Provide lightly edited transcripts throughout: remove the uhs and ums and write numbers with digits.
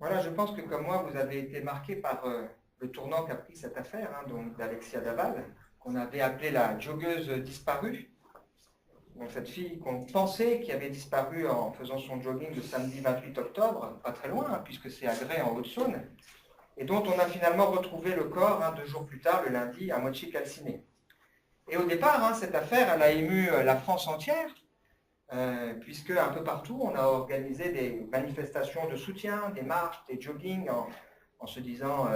Voilà, je pense que comme moi, vous avez été marqué par le tournant qu'a pris cette affaire, donc d'Alexia Daval, qu'on avait appelée la joggeuse disparue. Donc cette fille qu'on pensait qui avait disparu en faisant son jogging le samedi 28 octobre, pas très loin, puisque c'est à Grès en Haute-Saône, et dont on a finalement retrouvé le corps 2 jours plus tard, le lundi, à moitié calciné. Et au départ, cette affaire, elle a ému la France entière, puisque un peu partout, on a organisé des manifestations de soutien, des marches, des joggings, en se disant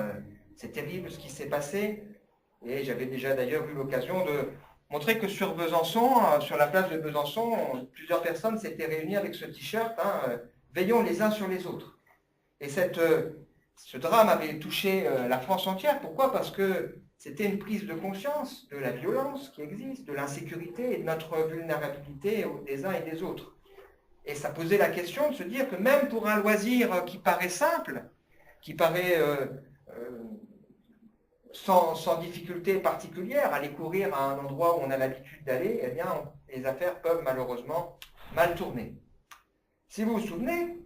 c'est terrible ce qui s'est passé. Et j'avais déjà d'ailleurs eu l'occasion de montrer que sur Besançon, sur la place de Besançon, plusieurs personnes s'étaient réunies avec ce t-shirt, veillons les uns sur les autres. Et ce drame avait touché la France entière. Pourquoi? Parce que c'était une prise de conscience de la violence qui existe, de l'insécurité et de notre vulnérabilité des uns et des autres. Et ça posait la question de se dire que même pour un loisir qui paraît simple, qui paraît sans difficulté particulière, aller courir à un endroit où on a l'habitude d'aller, eh bien, les affaires peuvent malheureusement mal tourner. Si vous vous souvenez,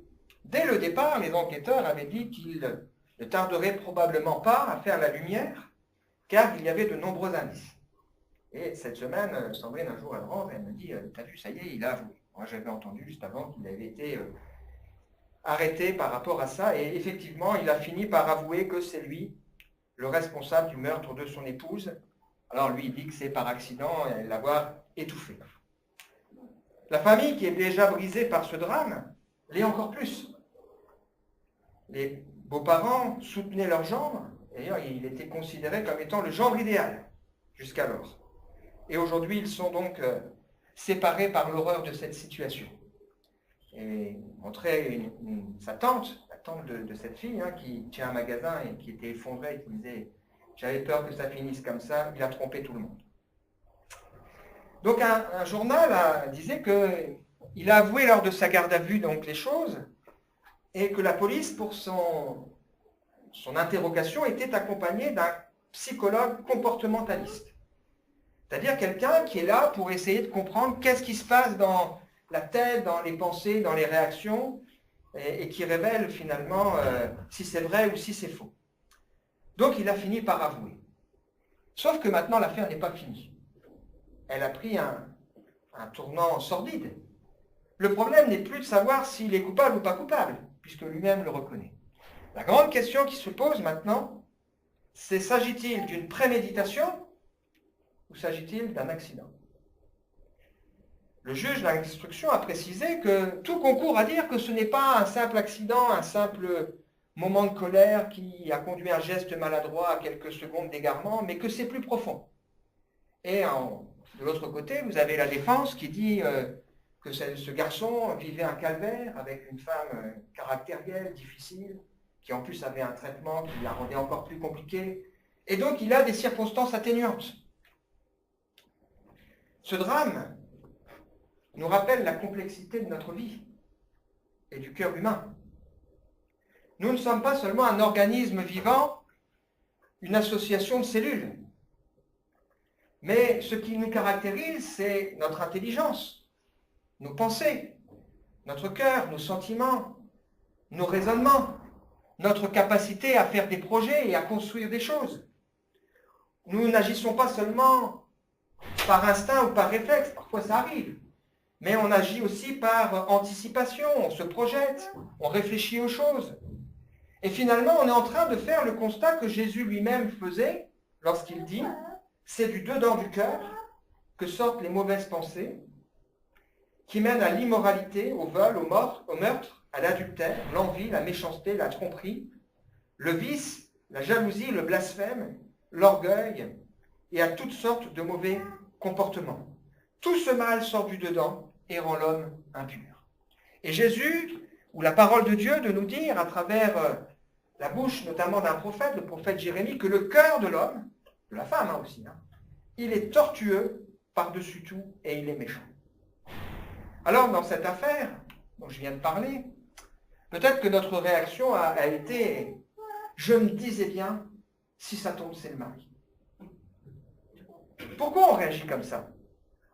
dès le départ, les enquêteurs avaient dit qu'ils ne tarderaient probablement pas à faire la lumière, car il y avait de nombreux indices. Et cette semaine, Sandrine, un jour, elle rentre, elle me dit « T'as vu, ça y est, il a avoué ». Moi, j'avais entendu juste avant qu'il avait été arrêté par rapport à ça, et effectivement, il a fini par avouer que c'est lui le responsable du meurtre de son épouse. Alors lui, il dit que c'est par accident et l'avoir étouffé. La famille, qui est déjà brisée par ce drame, l'est encore plus. Les beaux-parents soutenaient leur gendre, d'ailleurs il était considéré comme étant le gendre idéal jusqu'alors. Et aujourd'hui, ils sont donc séparés par l'horreur de cette situation. Et montrait sa tante, la tante de cette fille, qui tient un magasin et qui était effondrée et qui disait « J'avais peur que ça finisse comme ça, il a trompé tout le monde ». Donc un journal disait qu'il a avoué lors de sa garde à vue donc les choses, et que la police, pour son interrogation, était accompagnée d'un psychologue comportementaliste. C'est-à-dire quelqu'un qui est là pour essayer de comprendre qu'est-ce qui se passe dans la tête, dans les pensées, dans les réactions, et qui révèle finalement si c'est vrai ou si c'est faux. Donc il a fini par avouer. Sauf que maintenant l'affaire n'est pas finie. Elle a pris un tournant sordide. Le problème n'est plus de savoir s'il est coupable ou pas coupable, puisque lui-même le reconnaît. La grande question qui se pose maintenant, c'est s'agit-il d'une préméditation ou s'agit-il d'un accident? Le juge d'instruction a précisé que tout concourt à dire que ce n'est pas un simple accident, un simple moment de colère qui a conduit un geste maladroit à quelques secondes d'égarement, mais que c'est plus profond. Et de l'autre côté, vous avez la défense qui dit que ce garçon vivait un calvaire avec une femme caractérielle, difficile, qui en plus avait un traitement qui la rendait encore plus compliquée. Et donc il a des circonstances atténuantes. Ce drame nous rappelle la complexité de notre vie et du cœur humain. Nous ne sommes pas seulement un organisme vivant, une association de cellules, mais ce qui nous caractérise, c'est notre intelligence, nos pensées, notre cœur, nos sentiments, nos raisonnements, notre capacité à faire des projets et à construire des choses. Nous n'agissons pas seulement par instinct ou par réflexe, parfois ça arrive, mais on agit aussi par anticipation, on se projette, on réfléchit aux choses. Et finalement, on est en train de faire le constat que Jésus lui-même faisait lorsqu'il dit « C'est du dedans du cœur que sortent les mauvaises pensées, qui mènent à l'immoralité, au vol, au meurtre, à l'adultère, l'envie, la méchanceté, la tromperie, le vice, la jalousie, le blasphème, l'orgueil et à toutes sortes de mauvais comportements. Tout ce mal sort du dedans et rend l'homme impur. » Et Jésus, ou la parole de Dieu, de nous dire à travers la bouche notamment d'un prophète, le prophète Jérémie, que le cœur de l'homme, de la femme aussi, il est tortueux par-dessus tout et il est méchant. Alors dans cette affaire dont je viens de parler, peut-être que notre réaction a été « je me disais bien, si ça tombe, c'est le mari ». Pourquoi on réagit comme ça?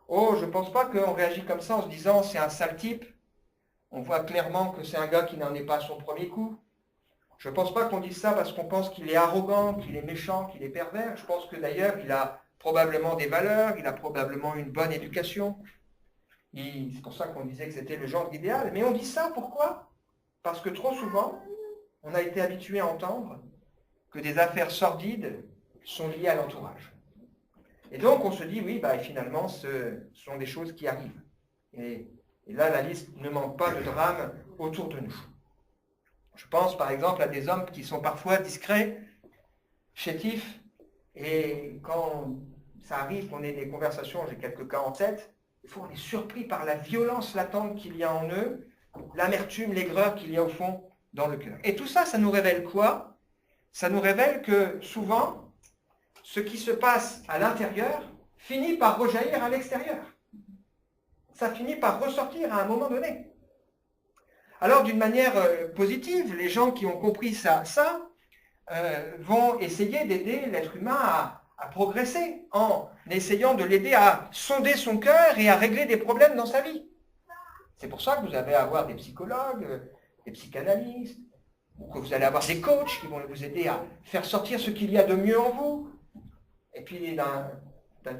Oh, je ne pense pas qu'on réagit comme ça en se disant c'est un sale type. On voit clairement que c'est un gars qui n'en est pas à son premier coup. Je ne pense pas qu'on dise ça parce qu'on pense qu'il est arrogant, qu'il est méchant, qu'il est pervers. Je pense que d'ailleurs, il a probablement des valeurs, il a probablement une bonne éducation. C'est pour ça qu'on disait que c'était le genre idéal. Mais on dit ça pourquoi? Parce que trop souvent, on a été habitué à entendre que des affaires sordides sont liées à l'entourage. Et donc on se dit, oui, finalement, ce sont des choses qui arrivent. Et là, la liste ne manque pas de drames autour de nous. Je pense par exemple à des hommes qui sont parfois discrets, chétifs, et quand ça arrive qu'on ait des conversations, j'ai quelques cas en tête, des fois on est surpris par la violence latente qu'il y a en eux, l'amertume, l'aigreur qu'il y a au fond dans le cœur. Et tout ça, ça nous révèle quoi? Ça nous révèle que souvent, ce qui se passe à l'intérieur finit par rejaillir à l'extérieur. Ça finit par ressortir à un moment donné. Alors, d'une manière positive, les gens qui ont compris ça vont essayer d'aider l'être humain à progresser en essayant de l'aider à sonder son cœur et à régler des problèmes dans sa vie. C'est pour ça que vous allez avoir des psychologues, des psychanalystes, ou que vous allez avoir des coachs qui vont vous aider à faire sortir ce qu'il y a de mieux en vous. Et puis,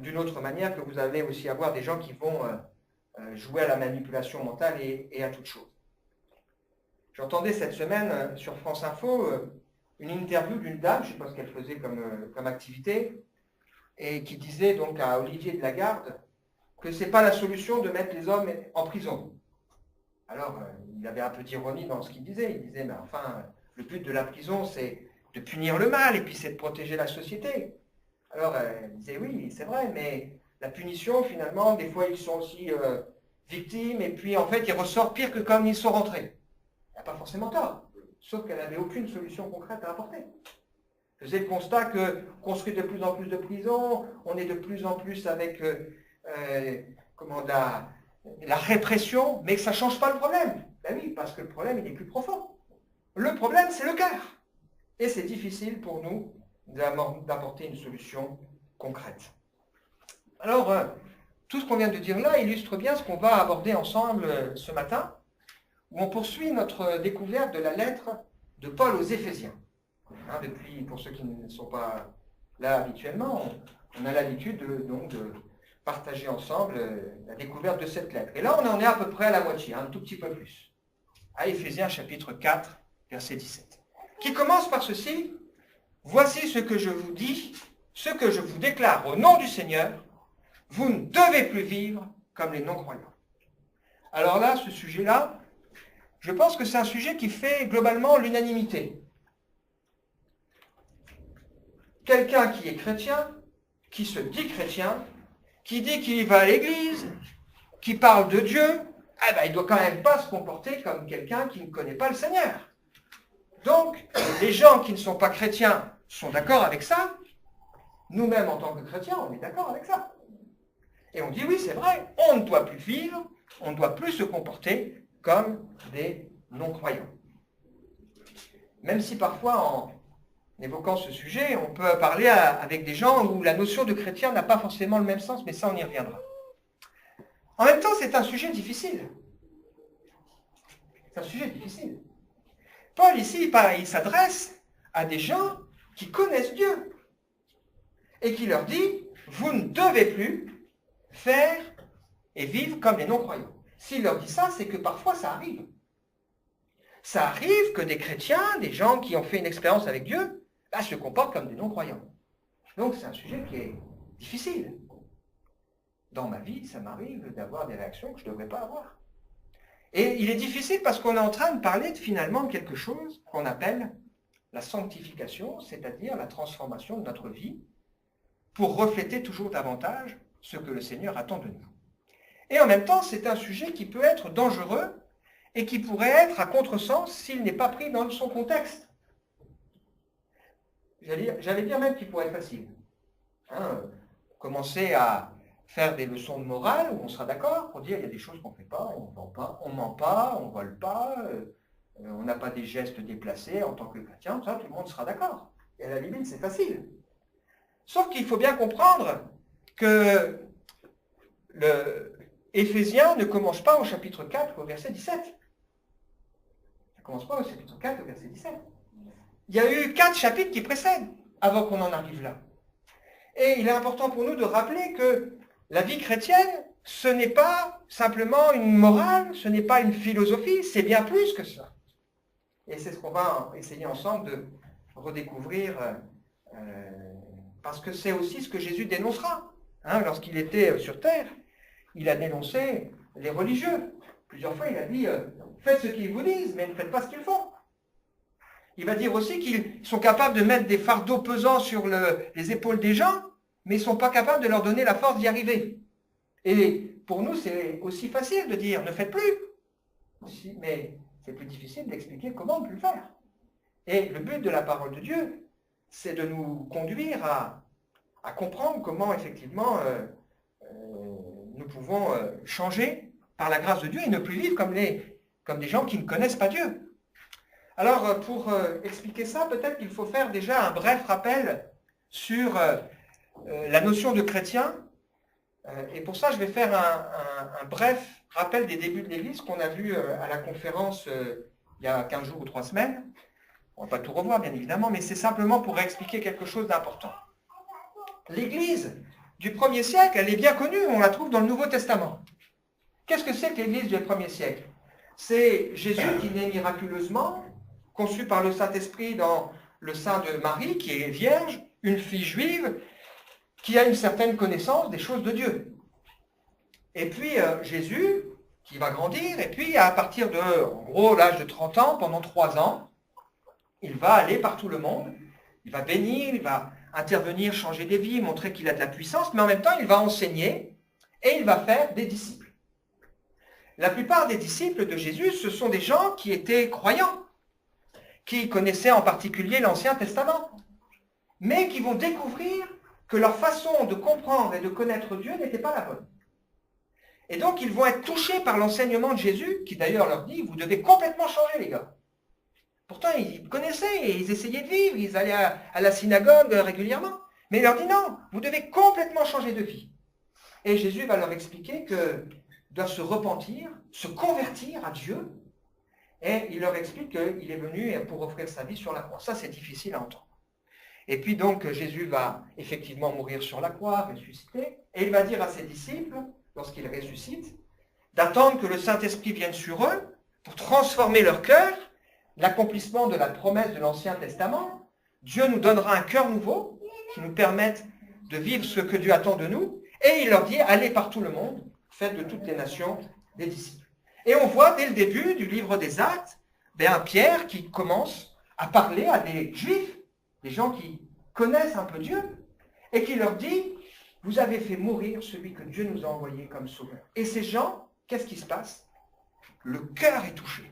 d'une autre manière, que vous allez aussi avoir des gens qui vont jouer à la manipulation mentale et à toute chose. J'entendais cette semaine sur France Info une interview d'une dame, je ne sais pas ce qu'elle faisait comme activité, et qui disait donc à Olivier de Lagarde que ce n'est pas la solution de mettre les hommes en prison. Alors, il y avait un peu d'ironie dans ce qu'il disait. Il disait, mais enfin, le but de la prison, c'est de punir le mal, et puis c'est de protéger la société. Alors, elle disait, oui, c'est vrai, mais la punition, finalement, des fois, ils sont aussi victimes, et puis, en fait, ils ressortent pire que comme ils sont rentrés. Elle n'a pas forcément tort, sauf qu'elle n'avait aucune solution concrète à apporter. Elle faisait le constat qu'on construit de plus en plus de prisons, on est de plus en plus avec la répression, mais que ça ne change pas le problème. Ben oui, parce que le problème, il est plus profond. Le problème, c'est le cœur. Et c'est difficile pour nous d'apporter une solution concrète. Alors, tout ce qu'on vient de dire là illustre bien ce qu'on va aborder ensemble ce matin, où on poursuit notre découverte de la lettre de Paul aux Éphésiens. Depuis, pour ceux qui ne sont pas là habituellement, on a l'habitude de partager ensemble la découverte de cette lettre. Et là, on en est à peu près à la moitié, un tout petit peu plus. À Éphésiens chapitre 4, verset 17. Qui commence par ceci: « Voici ce que je vous dis, ce que je vous déclare au nom du Seigneur, vous ne devez plus vivre comme les non-croyants. » Alors là, ce sujet-là, je pense que c'est un sujet qui fait globalement l'unanimité. Quelqu'un qui est chrétien, qui se dit chrétien, qui dit qu'il va à l'église, qui parle de Dieu, il ne doit quand même pas se comporter comme quelqu'un qui ne connaît pas le Seigneur. Donc, les gens qui ne sont pas chrétiens sont d'accord avec ça. Nous-mêmes, en tant que chrétiens, on est d'accord avec ça. Et on dit, oui, c'est vrai, on ne doit plus vivre, on ne doit plus se comporter comme des non-croyants. Même si parfois, en évoquant ce sujet, on peut parler avec des gens où la notion de chrétien n'a pas forcément le même sens, mais ça, on y reviendra. En même temps, c'est un sujet difficile. C'est un sujet difficile. Paul, ici, il s'adresse à des gens qui connaissent Dieu et qui leur dit, vous ne devez plus faire et vivre comme les non-croyants. S'il leur dit ça, c'est que parfois ça arrive. Ça arrive que des chrétiens, des gens qui ont fait une expérience avec Dieu, se comportent comme des non-croyants. Donc c'est un sujet qui est difficile. Dans ma vie, ça m'arrive d'avoir des réactions que je ne devrais pas avoir. Et il est difficile parce qu'on est en train de parler finalement de quelque chose qu'on appelle la sanctification, c'est-à-dire la transformation de notre vie pour refléter toujours davantage ce que le Seigneur attend de nous. Et en même temps, c'est un sujet qui peut être dangereux et qui pourrait être à contresens s'il n'est pas pris dans son contexte. J'allais dire même qu'il pourrait être facile. Commencer à faire des leçons de morale où on sera d'accord pour dire il y a des choses qu'on ne fait pas, on ne ment pas, on ne vole pas, on n'a pas des gestes déplacés en tant que chrétien, ça, tout le monde sera d'accord. Et à la limite, c'est facile. Sauf qu'il faut bien comprendre que Éphésiens ne commence pas au chapitre 4 au verset 17. Ça ne commence pas au chapitre 4 au verset 17. Il y a eu 4 chapitres qui précèdent avant qu'on en arrive là. Et il est important pour nous de rappeler que la vie chrétienne, ce n'est pas simplement une morale, ce n'est pas une philosophie, c'est bien plus que ça. Et c'est ce qu'on va essayer ensemble de redécouvrir, parce que c'est aussi ce que Jésus dénoncera. Lorsqu'il était sur terre, il a dénoncé les religieux. Plusieurs fois, il a dit « Faites ce qu'ils vous disent, mais ne faites pas ce qu'ils font ». Il va dire aussi qu'ils sont capables de mettre des fardeaux pesants sur les épaules des gens, mais ils ne sont pas capables de leur donner la force d'y arriver. Et pour nous, c'est aussi facile de dire « Ne faites plus ». Mais c'est plus difficile d'expliquer comment ne plus le faire. Et le but de la parole de Dieu, c'est de nous conduire à comprendre comment, effectivement, nous pouvons changer par la grâce de Dieu et ne plus vivre comme des gens qui ne connaissent pas Dieu. Alors, pour expliquer ça, peut-être qu'il faut faire déjà un bref rappel sur la notion de chrétien. Et pour ça, je vais faire un bref rappel des débuts de l'Église qu'on a vu à la conférence il y a 15 jours ou 3 semaines. On ne va pas tout revoir, bien évidemment, mais c'est simplement pour expliquer quelque chose d'important. L'Église du 1er siècle, elle est bien connue, on la trouve dans le Nouveau Testament. Qu'est-ce que c'est que l'Église du 1er siècle? C'est Jésus qui naît miraculeusement, conçu par le Saint-Esprit dans le sein de Marie, qui est vierge, une fille juive, qui a une certaine connaissance des choses de Dieu. Et puis Jésus, qui va grandir, et puis à partir de, en gros, l'âge de 30 ans, pendant 3 ans, il va aller par tout le monde, il va bénir, il va intervenir, changer des vies, montrer qu'il a de la puissance, mais en même temps, il va enseigner et il va faire des disciples. La plupart des disciples de Jésus, ce sont des gens qui étaient croyants, qui connaissaient en particulier l'Ancien Testament, mais qui vont découvrir que leur façon de comprendre et de connaître Dieu n'était pas la bonne. Et donc, ils vont être touchés par l'enseignement de Jésus, qui d'ailleurs leur dit, vous devez complètement changer, les gars. Pourtant, ils connaissaient et ils essayaient de vivre, ils allaient à la synagogue régulièrement. Mais il leur dit non, vous devez complètement changer de vie. Et Jésus va leur expliquer qu'ils doivent se repentir, se convertir à Dieu. Et il leur explique qu'il est venu pour offrir sa vie sur la croix. Ça, c'est difficile à entendre. Et puis donc, Jésus va effectivement mourir sur la croix, ressusciter. Et il va dire à ses disciples, lorsqu'il ressuscite, d'attendre que le Saint-Esprit vienne sur eux pour transformer leur cœur. L'accomplissement de la promesse de l'Ancien Testament, Dieu nous donnera un cœur nouveau qui nous permette de vivre ce que Dieu attend de nous. Et il leur dit, allez par tout le monde, faites de toutes les nations des disciples. Et on voit dès le début du livre des Actes, Pierre qui commence à parler à des Juifs, des gens qui connaissent un peu Dieu, et qui leur dit, vous avez fait mourir celui que Dieu nous a envoyé comme sauveur. Et ces gens, qu'est-ce qui se passe? Le cœur est touché.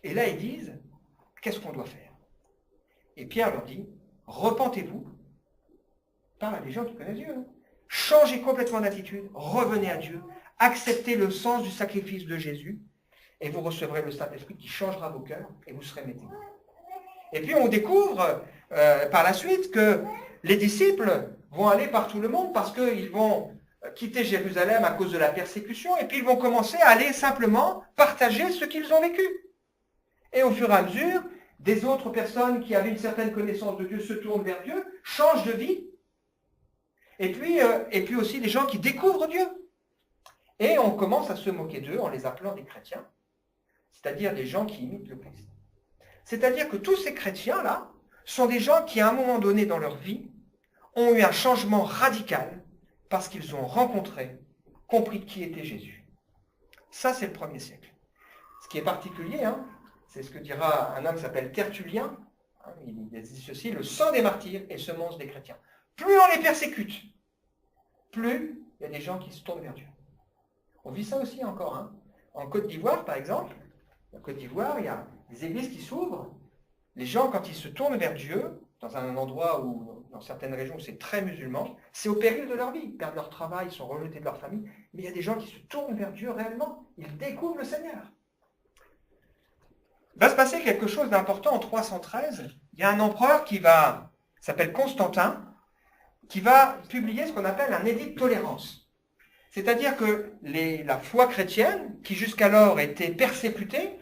Et là, ils disent, qu'est-ce qu'on doit faire? Et Pierre leur dit, repentez-vous. Parle à des gens qui connaissent Dieu. Changez complètement d'attitude, revenez à Dieu, acceptez le sens du sacrifice de Jésus, et vous recevrez le Saint-Esprit qui changera vos cœurs, et vous serez mes témoins. Et puis on découvre par la suite que les disciples vont aller par tout le monde parce qu'ils vont quitter Jérusalem à cause de la persécution, et puis ils vont commencer à aller simplement partager ce qu'ils ont vécu. Et au fur et à mesure, des autres personnes qui avaient une certaine connaissance de Dieu se tournent vers Dieu, changent de vie. Et puis aussi des gens qui découvrent Dieu. Et on commence à se moquer d'eux en les appelant des chrétiens, c'est-à-dire des gens qui imitent le Christ. C'est-à-dire que tous ces chrétiens-là sont des gens qui, à un moment donné dans leur vie, ont eu un changement radical parce qu'ils ont rencontré, compris qui était Jésus. Ça, c'est le 1er siècle. Ce qui est particulier, c'est ce que dira un homme qui s'appelle Tertullien. Il dit ceci, le sang des martyrs est semence des chrétiens. Plus on les persécute, plus il y a des gens qui se tournent vers Dieu. On vit ça aussi encore. En Côte d'Ivoire, par exemple, en Côte d'Ivoire, il y a des églises qui s'ouvrent. Les gens, quand ils se tournent vers Dieu, dans un endroit où, dans certaines régions où c'est très musulman, c'est au péril de leur vie. Ils perdent leur travail, ils sont rejetés de leur famille. Mais il y a des gens qui se tournent vers Dieu réellement. Ils découvrent le Seigneur. Il va se passer quelque chose d'important en 313. Il y a un empereur qui s'appelle Constantin, qui va publier ce qu'on appelle un édit de tolérance. C'est-à-dire que la foi chrétienne, qui jusqu'alors était persécutée,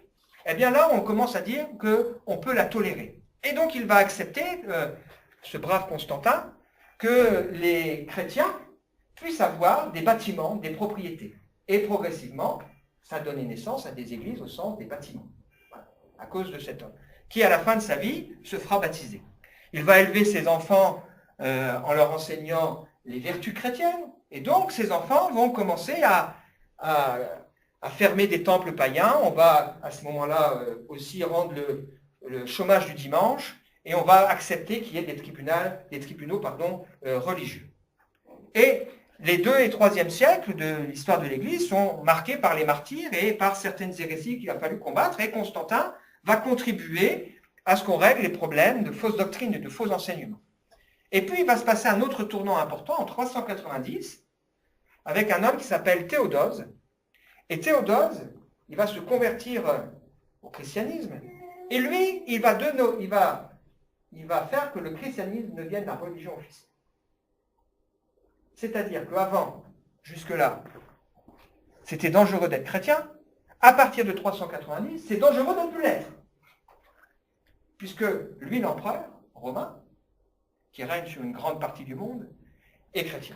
eh bien là, on commence à dire qu'on peut la tolérer. Et donc il va accepter, ce brave Constantin, que les chrétiens puissent avoir des bâtiments, des propriétés. Et progressivement, ça donnait naissance à des églises au sens des bâtiments, voilà, à cause de cet homme, qui à la fin de sa vie se fera baptiser. Il va élever ses enfants en leur enseignant les vertus chrétiennes, et donc ces enfants vont commencer à fermer des temples païens. On va à ce moment-là aussi rendre le chômage du dimanche, et on va accepter qu'il y ait des tribunaux religieux. Et les 2 et 3e siècles de l'histoire de l'Église sont marqués par les martyrs et par certaines hérésies qu'il a fallu combattre, et Constantin va contribuer à ce qu'on règle les problèmes de fausses doctrines et de faux enseignements. Et puis il va se passer un autre tournant important en 390, avec un homme qui s'appelle Théodose. Et Théodose, il va se convertir au christianisme, et lui, il va faire que le christianisme devienne la religion officielle. C'est-à-dire qu'avant, jusque-là, c'était dangereux d'être chrétien. À partir de 390, c'est dangereux de ne plus l'être. Puisque lui, l'empereur romain, qui règne sur une grande partie du monde, est chrétien.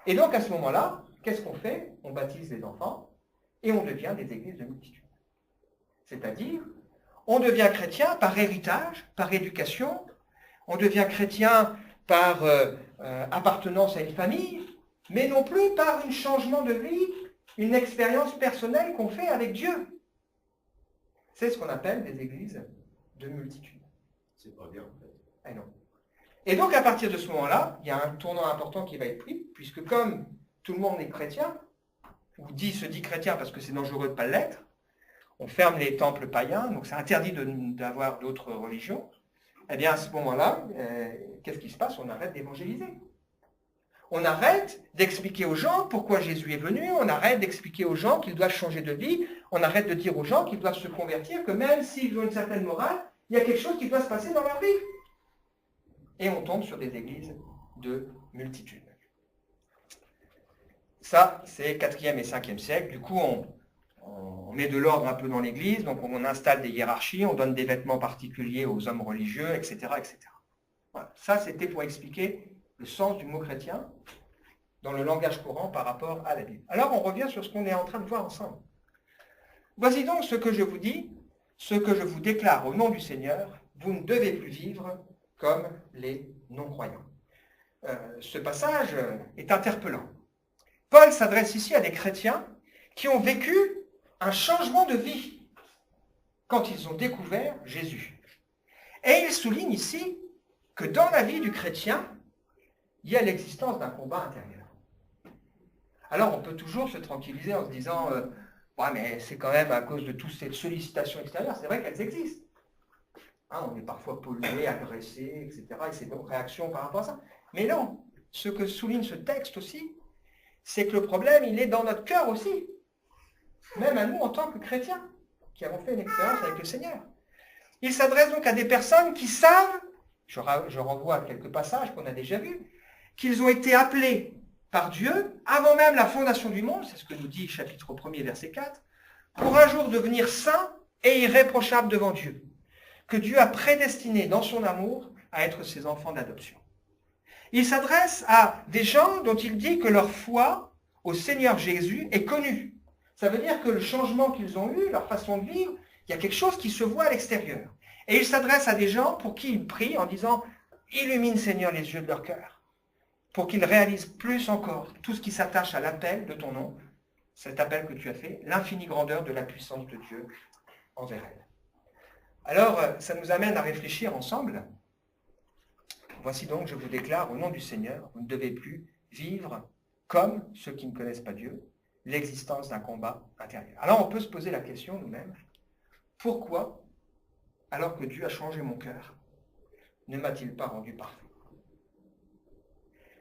Et donc à ce moment-là, qu'est-ce qu'on fait? On baptise les enfants et on devient des églises de multitude. C'est-à-dire, on devient chrétien par héritage, par éducation, on devient chrétien par appartenance à une famille, mais non plus par un changement de vie, une expérience personnelle qu'on fait avec Dieu. C'est ce qu'on appelle des églises de multitude. C'est pas bien, en fait. Eh non. Et donc, à partir de ce moment-là, il y a un tournant important qui va être pris, puisque comme tout le monde est chrétien, ou se dit chrétien parce que c'est dangereux de ne pas l'être, on ferme les temples païens, donc c'est interdit d'avoir d'autres religions. Eh bien, à ce moment-là, qu'est-ce qui se passe? On arrête d'évangéliser. On arrête d'expliquer aux gens pourquoi Jésus est venu, on arrête d'expliquer aux gens qu'ils doivent changer de vie, on arrête de dire aux gens qu'ils doivent se convertir, que même s'ils ont une certaine morale, il y a quelque chose qui doit se passer dans leur vie. Et on tombe sur des églises de multitude. Ça, c'est 4e et 5e siècle. Du coup, on met de l'ordre un peu dans l'église, donc on installe des hiérarchies, on donne des vêtements particuliers aux hommes religieux, etc. etc. Voilà. Ça, c'était pour expliquer le sens du mot chrétien dans le langage courant par rapport à la Bible. Alors, on revient sur ce qu'on est en train de voir ensemble. Voici donc ce que je vous dis, ce que je vous déclare au nom du Seigneur, vous ne devez plus vivre comme les non-croyants. Ce passage est interpellant. Paul s'adresse ici à des chrétiens qui ont vécu un changement de vie quand ils ont découvert Jésus. Et il souligne ici que dans la vie du chrétien, il y a l'existence d'un combat intérieur. Alors on peut toujours se tranquilliser en se disant ouais, mais c'est quand même à cause de toutes ces sollicitations extérieures, c'est vrai qu'elles existent. Hein, on est parfois pollué, agressé, etc. Et c'est donc réaction par rapport à ça. Mais non, ce que souligne ce texte aussi, c'est que le problème, il est dans notre cœur aussi. Même à nous en tant que chrétiens, qui avons fait une expérience avec le Seigneur. Il s'adresse donc à des personnes qui savent, je renvoie à quelques passages qu'on a déjà vus, qu'ils ont été appelés par Dieu, avant même la fondation du monde, c'est ce que nous dit chapitre 1er, verset 4, pour un jour devenir saints et irréprochables devant Dieu, que Dieu a prédestiné dans son amour à être ses enfants d'adoption. Il s'adresse à des gens dont il dit que leur foi au Seigneur Jésus est connue. Ça veut dire que le changement qu'ils ont eu, leur façon de vivre, il y a quelque chose qui se voit à l'extérieur. Et il s'adresse à des gens pour qui il prie en disant « Illumine Seigneur les yeux de leur cœur » pour qu'ils réalisent plus encore tout ce qui s'attache à l'appel de ton nom, cet appel que tu as fait, l'infinie grandeur de la puissance de Dieu envers elle. Alors, ça nous amène à réfléchir ensemble. Voici donc, je vous déclare au nom du Seigneur, vous ne devez plus vivre comme ceux qui ne connaissent pas Dieu, l'existence d'un combat intérieur. Alors on peut se poser la question nous-mêmes, pourquoi, alors que Dieu a changé mon cœur, ne m'a-t-il pas rendu parfait?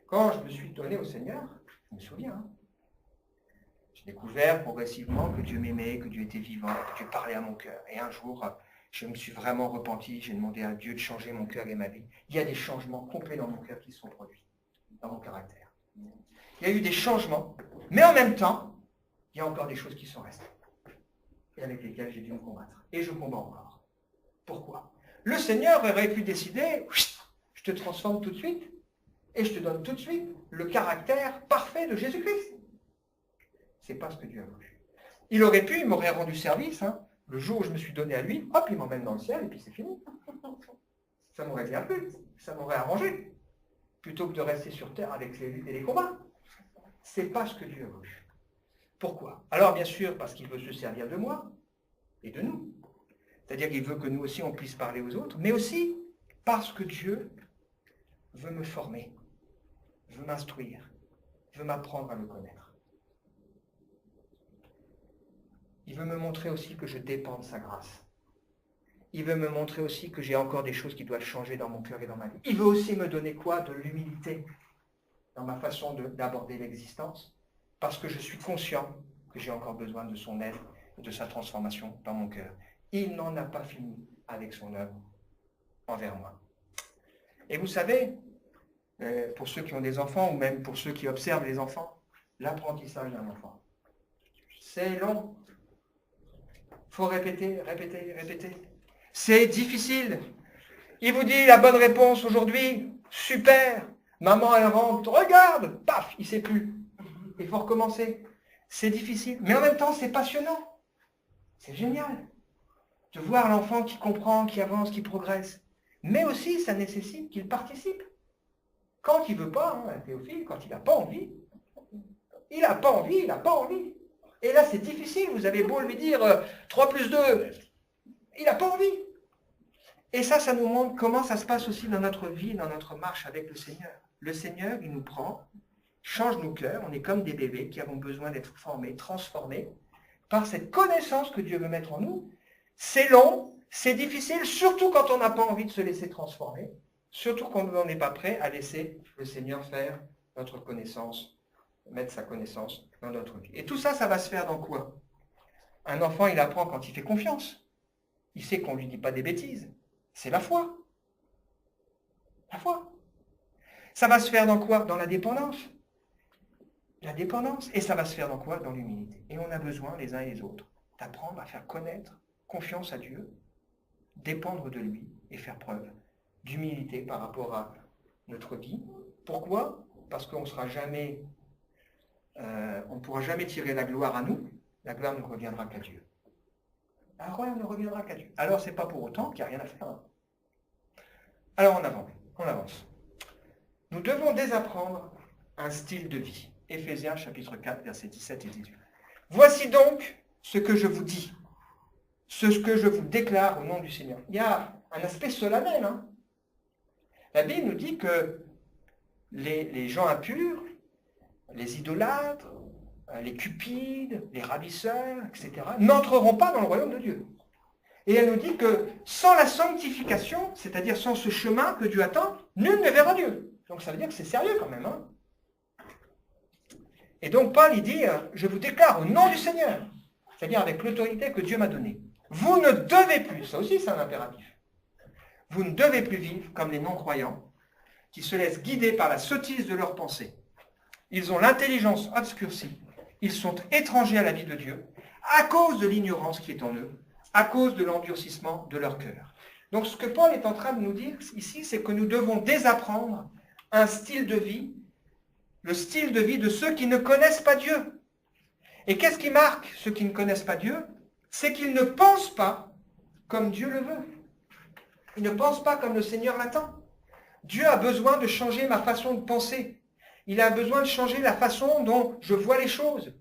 Quand je me suis donné au Seigneur, je me souviens, j'ai découvert progressivement que Dieu m'aimait, que Dieu était vivant, que Dieu parlait à mon cœur. Et un jour, je me suis vraiment repenti, j'ai demandé à Dieu de changer mon cœur et ma vie. Il y a des changements complets dans mon cœur qui se sont produits, dans mon caractère. Il y a eu des changements, mais en même temps, il y a encore des choses qui sont restées et avec lesquelles j'ai dû me combattre. Et je combats encore. Pourquoi? Le Seigneur aurait pu décider, je te transforme tout de suite, et je te donne tout de suite le caractère parfait de Jésus-Christ. C'est pas ce que Dieu a voulu. Il aurait pu, il m'aurait rendu service, hein. Le jour où je me suis donné à lui, hop, il m'emmène dans le ciel, et puis c'est fini. Ça m'aurait bien plu, ça m'aurait arrangé, plutôt que de rester sur terre avec les luttes et les combats. C'est pas ce que Dieu a voulu. Pourquoi? Alors bien sûr, parce qu'il veut se servir de moi et de nous. C'est-à-dire qu'il veut que nous aussi, on puisse parler aux autres, mais aussi parce que Dieu veut me former, veut m'instruire, veut m'apprendre à le connaître. Il veut me montrer aussi que je dépends de sa grâce. Il veut me montrer aussi que j'ai encore des choses qui doivent changer dans mon cœur et dans ma vie. Il veut aussi me donner quoi? De l'humilité dans ma façon d'aborder l'existence, parce que je suis conscient que j'ai encore besoin de son aide et de sa transformation dans mon cœur. Il n'en a pas fini avec son œuvre envers moi. Et vous savez, pour ceux qui ont des enfants, ou même pour ceux qui observent les enfants, l'apprentissage d'un enfant, c'est long. Il faut répéter, répéter, répéter. C'est difficile. Il vous dit la bonne réponse aujourd'hui, super. Maman, elle rentre, regarde, paf, il ne sait plus. Il faut recommencer. C'est difficile, mais en même temps, c'est passionnant. C'est génial de voir l'enfant qui comprend, qui avance, qui progresse. Mais aussi, ça nécessite qu'il participe. Quand il ne veut pas, hein, Théophile, quand il n'a pas envie, il n'a pas envie, il n'a pas envie. Et là, c'est difficile. Vous avez beau lui dire 3 plus 2, il n'a pas envie. Et ça nous montre comment ça se passe aussi dans notre vie, dans notre marche avec le Seigneur. Le Seigneur, il nous prend, change nos cœurs. On est comme des bébés qui avons besoin d'être formés, transformés par cette connaissance que Dieu veut mettre en nous. C'est long, c'est difficile, surtout quand on n'a pas envie de se laisser transformer, surtout quand on n'est pas prêt à laisser le Seigneur faire notre connaissance, mettre sa connaissance dans notre vie. Et tout ça, ça va se faire dans quoi? Un enfant, il apprend quand il fait confiance. Il sait qu'on ne lui dit pas des bêtises. C'est la foi. La foi. Ça va se faire dans quoi? Dans la dépendance. La dépendance. Et ça va se faire dans quoi? Dans l'humilité. Et on a besoin, les uns et les autres, d'apprendre à faire connaître confiance à Dieu, dépendre de lui et faire preuve d'humilité par rapport à notre vie. Pourquoi? Parce qu'on ne pourra jamais tirer la gloire à nous. La gloire ne reviendra qu'à Dieu. La gloire ne reviendra qu'à Dieu. Alors, ce n'est pas pour autant qu'il n'y a rien à faire. Hein. Alors, on avance. Nous devons désapprendre un style de vie. Éphésiens chapitre 4, versets 17 et 18. Voici donc ce que je vous dis, ce que je vous déclare au nom du Seigneur. Il y a un aspect solennel. Hein. La Bible nous dit que les gens impurs, les idolâtres, les cupides, les ravisseurs, etc., n'entreront pas dans le royaume de Dieu. Et elle nous dit que sans la sanctification, c'est-à-dire sans ce chemin que Dieu attend, nul ne verra Dieu. Donc ça veut dire que c'est sérieux quand même. Hein. Et donc Paul, il dit, je vous déclare au nom du Seigneur, c'est-à-dire avec l'autorité que Dieu m'a donnée, vous ne devez plus, ça aussi c'est un impératif, vous ne devez plus vivre comme les non-croyants qui se laissent guider par la sottise de leurs pensées. Ils ont l'intelligence obscurcie, ils sont étrangers à la vie de Dieu à cause de l'ignorance qui est en eux, à cause de l'endurcissement de leur cœur. Donc ce que Paul est en train de nous dire ici, c'est que nous devons désapprendre un style de vie, le style de vie de ceux qui ne connaissent pas Dieu. Et qu'est-ce qui marque ceux qui ne connaissent pas Dieu? C'est qu'ils ne pensent pas comme Dieu le veut. Ils ne pensent pas comme le Seigneur l'attend. Dieu a besoin de changer ma façon de penser. Il a besoin de changer la façon dont je vois les choses.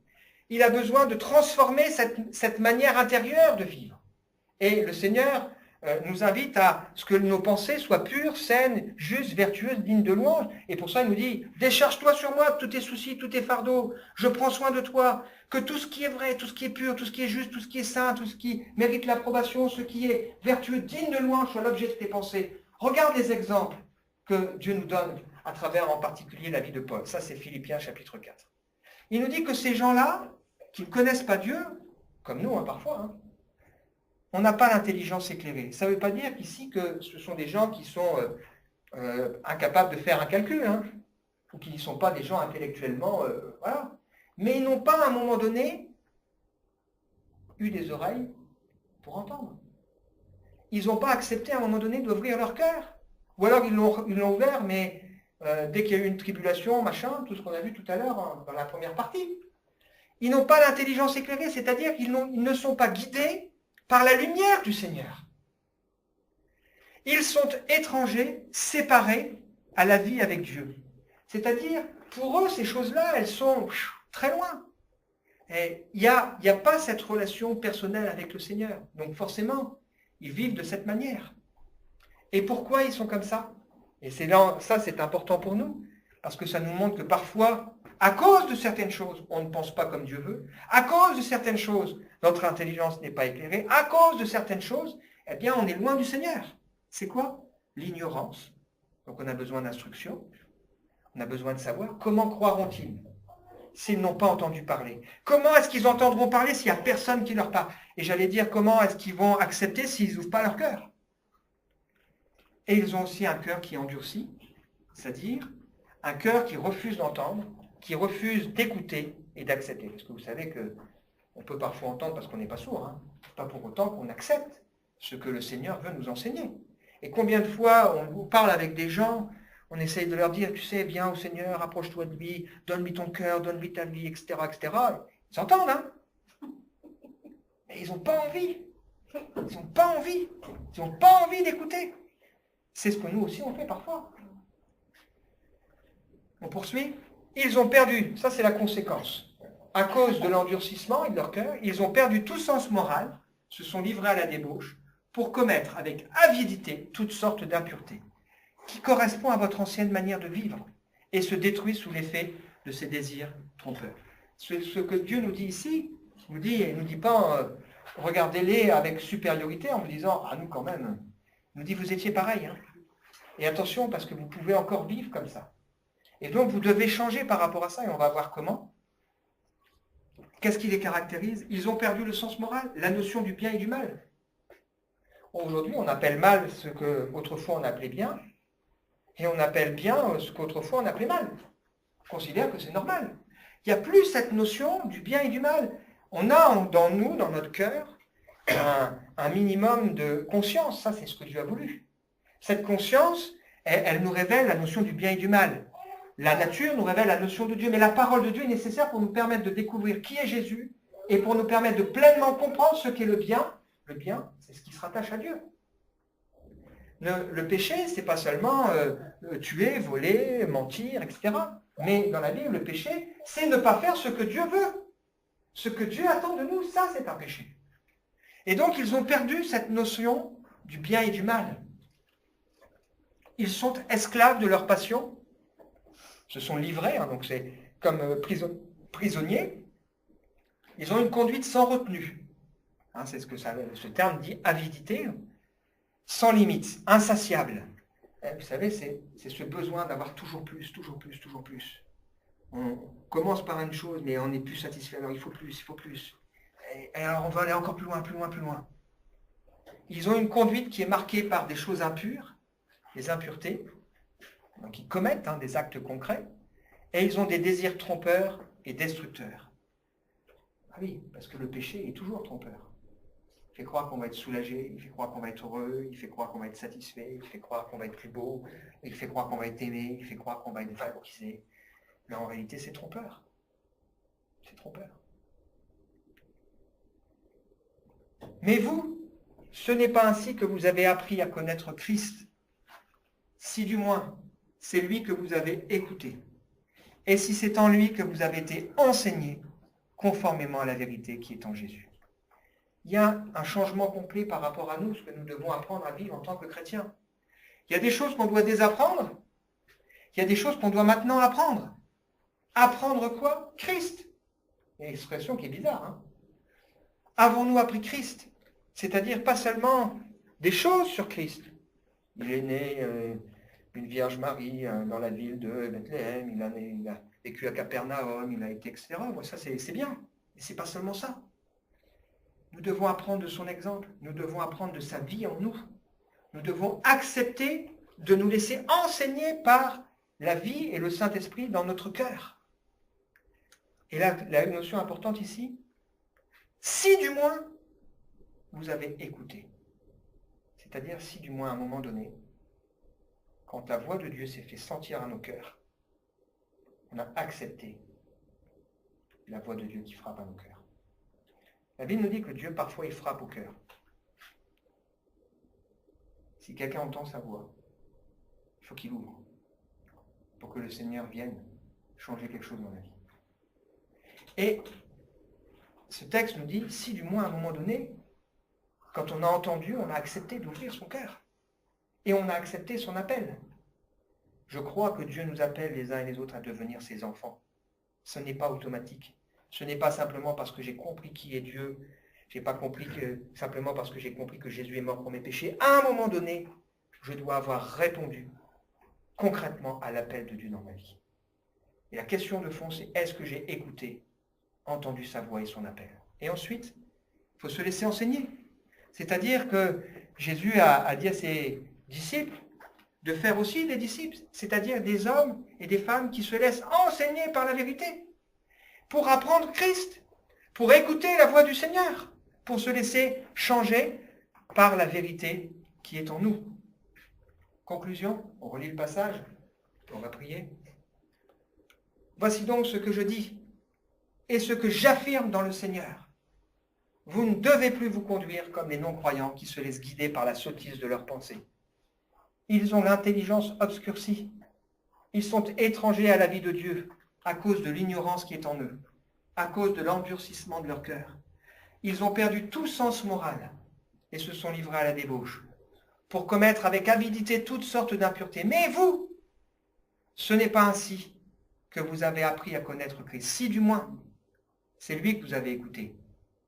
Il a besoin de transformer cette manière intérieure de vivre. Et le Seigneur nous invite à ce que nos pensées soient pures, saines, justes, vertueuses, dignes de louange. Et pour ça, il nous dit, décharge-toi sur moi de tous tes soucis, tous tes fardeaux. Je prends soin de toi. Que tout ce qui est vrai, tout ce qui est pur, tout ce qui est juste, tout ce qui est saint, tout ce qui mérite l'approbation, ce qui est vertueux, digne de louange soit l'objet de tes pensées. Regarde les exemples que Dieu nous donne à travers en particulier la vie de Paul. Ça, c'est Philippiens chapitre 4. Il nous dit que ces gens-là, qui ne connaissent pas Dieu, comme nous hein, parfois, hein, on n'a pas l'intelligence éclairée. Ça ne veut pas dire qu'ici que ce sont des gens qui sont incapables de faire un calcul, hein, ou qui ne sont pas des gens intellectuellement... voilà. Mais ils n'ont pas à un moment donné eu des oreilles pour entendre. ils n'ont pas accepté à un moment donné d'ouvrir leur cœur. Ou alors ils l'ont ouvert, mais dès qu'il y a eu une tribulation, machin, tout ce qu'on a vu tout à l'heure dans la première partie. Ils n'ont pas l'intelligence éclairée, c'est-à-dire qu'ils ne sont pas guidés par la lumière du Seigneur. Ils sont étrangers, séparés à la vie avec Dieu. C'est-à-dire, pour eux, ces choses-là, elles sont très loin. Et il n'y a pas cette relation personnelle avec le Seigneur. Donc forcément, ils vivent de cette manière. Et pourquoi ils sont comme ça? Et ça c'est important pour nous, parce que ça nous montre que parfois, à cause de certaines choses, on ne pense pas comme Dieu veut. À cause de certaines choses, notre intelligence n'est pas éclairée. À cause de certaines choses, eh bien, on est loin du Seigneur. C'est quoi? L'ignorance. Donc on a besoin d'instruction. On a besoin de savoir comment croiront-ils s'ils n'ont pas entendu parler. Comment est-ce qu'ils entendront parler s'il n'y a personne qui leur parle? Et j'allais dire, comment est-ce qu'ils vont accepter s'ils n'ouvrent pas leur cœur? Et ils ont aussi un cœur qui endurcit, c'est-à-dire un cœur qui refuse d'entendre, qui refuse d'écouter et d'accepter. Parce que vous savez qu'on peut parfois entendre parce qu'on n'est pas sourd, hein. Pas pour autant qu'on accepte ce que le Seigneur veut nous enseigner. Et combien de fois on parle avec des gens, on essaye de leur dire, tu sais, viens au Seigneur, approche-toi de lui, donne-lui ton cœur, donne-lui ta vie, etc., etc. Ils entendent, hein? Mais ils n'ont pas envie. Ils n'ont pas envie. Ils n'ont pas envie d'écouter. C'est ce que nous aussi on fait parfois. On poursuit. Ils ont perdu, ça c'est la conséquence. À cause de l'endurcissement de leur cœur, ils ont perdu tout sens moral, se sont livrés à la débauche, pour commettre avec avidité toutes sortes d'impuretés, qui correspond à votre ancienne manière de vivre, et se détruit sous l'effet de ces désirs trompeurs. Ce que Dieu nous dit ici, il ne nous dit pas regardez-les avec supériorité en vous disant ah nous quand même. Il nous dit vous étiez pareil. Hein. Et attention parce que vous pouvez encore vivre comme ça. Et donc vous devez changer par rapport à ça et on va voir comment. Qu'est-ce qui les caractérise? Ils ont perdu le sens moral, la notion du bien et du mal. Aujourd'hui on appelle mal ce qu'autrefois on appelait bien. Et on appelle bien ce qu'autrefois on appelait mal. On considère que c'est normal. Il n'y a plus cette notion du bien et du mal. On a dans nous, dans notre cœur, un minimum de conscience. Ça, c'est ce que Dieu a voulu. Cette conscience, elle nous révèle la notion du bien et du mal. La nature nous révèle la notion de Dieu. Mais la parole de Dieu est nécessaire pour nous permettre de découvrir qui est Jésus et pour nous permettre de pleinement comprendre ce qu'est le bien. Le bien, c'est ce qui se rattache à Dieu. Le péché, c'est pas seulement tuer, voler, mentir, etc. Mais dans la Bible, le péché, c'est ne pas faire ce que Dieu veut. Ce que Dieu attend de nous, ça, c'est un péché. Et donc, ils ont perdu cette notion du bien et du mal. Ils sont esclaves de leur passion. Se sont livrés, hein, donc c'est comme prisonniers. Ils ont une conduite sans retenue. Hein, c'est ce que ce terme dit, avidité. Sans limite, insatiable. Vous savez, c'est ce besoin d'avoir toujours plus, toujours plus, toujours plus. On commence par une chose, mais on n'est plus satisfait, alors il faut plus, il faut plus. Et alors on va aller encore plus loin, plus loin, plus loin. Ils ont une conduite qui est marquée par des choses impures, des impuretés, donc ils commettent des actes concrets, et ils ont des désirs trompeurs et destructeurs. Ah oui, parce que le péché est toujours trompeur. Il fait croire qu'on va être soulagé, il fait croire qu'on va être heureux, il fait croire qu'on va être satisfait, il fait croire qu'on va être plus beau, il fait croire qu'on va être aimé, il fait croire qu'on va être valorisé. Mais en réalité, c'est trompeur. C'est trompeur. Mais vous, ce n'est pas ainsi que vous avez appris à connaître Christ. Si du moins, c'est lui que vous avez écouté. Et si c'est en lui que vous avez été enseigné, conformément à la vérité qui est en Jésus. Il y a un changement complet par rapport à nous, ce que nous devons apprendre à vivre en tant que chrétiens. Il y a des choses qu'on doit désapprendre. Il y a des choses qu'on doit maintenant apprendre. Apprendre quoi? Christ. Une expression qui est bizarre. Hein? Avons-nous appris Christ? C'est-à-dire pas seulement des choses sur Christ. Il est né une Vierge Marie dans la ville de Bethléem, il a vécu à Capernaum, il a été, etc. Bon, ça c'est bien. Mais c'est pas seulement ça. Nous devons apprendre de son exemple. Nous devons apprendre de sa vie en nous. Nous devons accepter de nous laisser enseigner par la vie et le Saint-Esprit dans notre cœur. Et là, la notion importante ici, si du moins vous avez écouté. C'est-à-dire si du moins à un moment donné, quand la voix de Dieu s'est fait sentir à nos cœurs, on a accepté la voix de Dieu qui frappe à nos cœurs. La Bible nous dit que Dieu parfois il frappe au cœur. Si quelqu'un entend sa voix, il faut qu'il ouvre pour que le Seigneur vienne changer quelque chose dans la vie. Et ce texte nous dit, si du moins à un moment donné, quand on a entendu, on a accepté d'ouvrir son cœur. Et on a accepté son appel. Je crois que Dieu nous appelle les uns et les autres à devenir ses enfants. Ce n'est pas automatique. Ce n'est pas simplement parce que j'ai compris qui est Dieu. Je n'ai pas compris que simplement parce que j'ai compris que Jésus est mort pour mes péchés. À un moment donné, je dois avoir répondu concrètement à l'appel de Dieu dans ma vie. Et la question de fond, c'est est-ce que j'ai écouté, entendu sa voix et son appel? Et ensuite, il faut se laisser enseigner. C'est-à-dire que Jésus a dit à ses disciples de faire aussi des disciples, c'est-à-dire des hommes et des femmes qui se laissent enseigner par la vérité, pour apprendre Christ, pour écouter la voix du Seigneur, pour se laisser changer par la vérité qui est en nous. Conclusion, on relit le passage, on va prier. Voici donc ce que je dis et ce que j'affirme dans le Seigneur. Vous ne devez plus vous conduire comme les non-croyants qui se laissent guider par la sottise de leurs pensées. Ils ont l'intelligence obscurcie. Ils sont étrangers à la vie de Dieu à cause de l'ignorance qui est en eux, à cause de l'endurcissement de leur cœur. Ils ont perdu tout sens moral et se sont livrés à la débauche pour commettre avec avidité toutes sortes d'impuretés. Mais vous, ce n'est pas ainsi que vous avez appris à connaître Christ. Si du moins, c'est lui que vous avez écouté.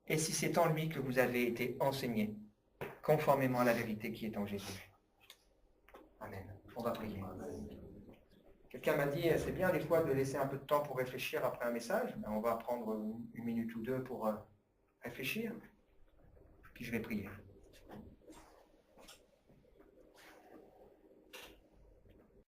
Et si c'est en lui que vous avez été enseigné, conformément à la vérité qui est en Jésus. Amen. On va prier. Quelqu'un m'a dit, c'est bien des fois de laisser un peu de temps pour réfléchir après un message. Ben, on va prendre une minute ou deux pour réfléchir. Puis je vais prier.